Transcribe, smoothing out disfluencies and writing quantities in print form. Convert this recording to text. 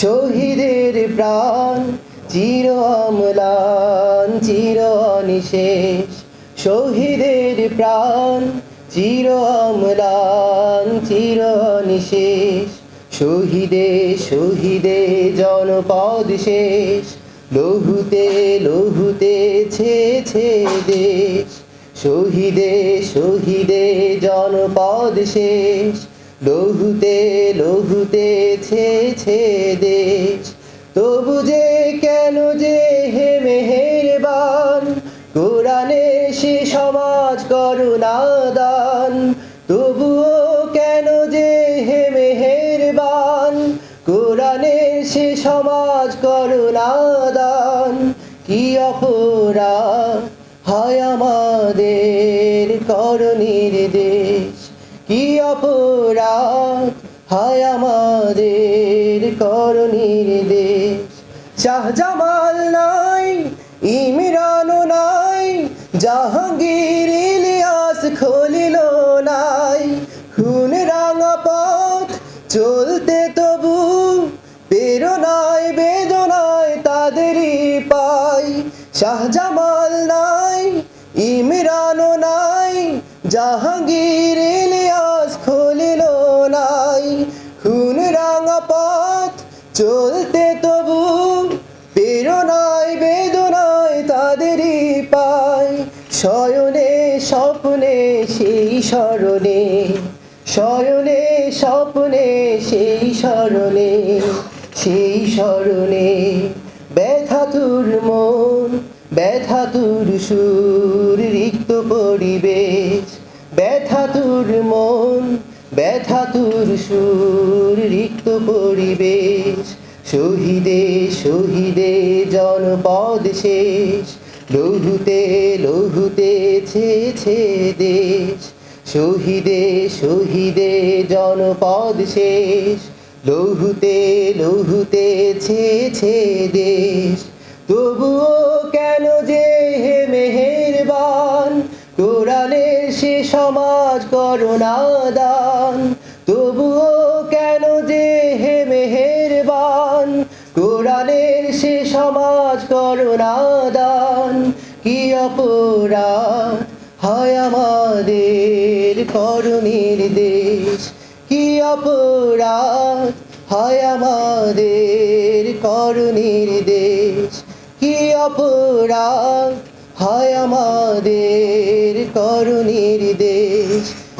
শহীদের প্রাণ চির অম্লান চির অনিশেষ। শহীদের প্রাণ চির অম্লান চির অনিশেষ। শহীদে শহীদে জনপদ শেষ, লহুতে লহুতে ছেছে দেশ। শহীদে শহীদে জনপদ শেষ, লহুতে লহুতে ছেছে দেশ। তবু যে কেন যে হে মেহেরবান, কোরআনে সে সমাজ করুণা দান। তবুও কেন যে হে মেহেরবান, কোরআনে সে সমাজ করুণা দান। কি অপরাধ হয় আমাদের কর নির্দেশ, কি অপরাধ হয় আমাদের কর নির্দেশ। শাহজামাল নাই, ইমরানও নাই, জাহাঙ্গীর ইলিয়াস খলিল নাই। খুন রাঙা পথ চলতে তবু প্রেরণায় বেদনায় তাদেরই পাই। শাহজামাল নাই, ইমরানও নাই, জাহাঙ্গীর ইলিয়াস খলিল নাই। খুন রাঙা পথ চলতে তবু প্রেরণায় বেদনায় তাদেরই পাই। শয়নে স্বপ্নে সেই স্মরণে, শয়নে স্বপ্নে সেই স্মরণে, সেই স্মরণে ব্যথাতুর মন ব্যথাতুর সুর রিক্ত পরিবেশ। ব্যথাতুর মন ব্যথাতুর সুর রিক্ত পরিবেশ। শহীদে শহীদে জনপদ শেষ, লহুতে লহুতে ছেছে দেশ। শহীদে শহীদে জনপদ শেষ, লহুতে লহুতে ছেছে দেশ। তবুও কেন যে হে মেহেরবান, কোরআনের সে সমাজ করুণা দান। তবুও কেন যে হে মেহেরবান, কোরআনের সে সমাজ করুণা দান। কি অপরাধ হয় আমাদের কর নির্দেশ, কি অপরাধ হয় আমাদের কর নির্দেশ। কি অপরাধ হয় আমাদের কর নির্দেশ।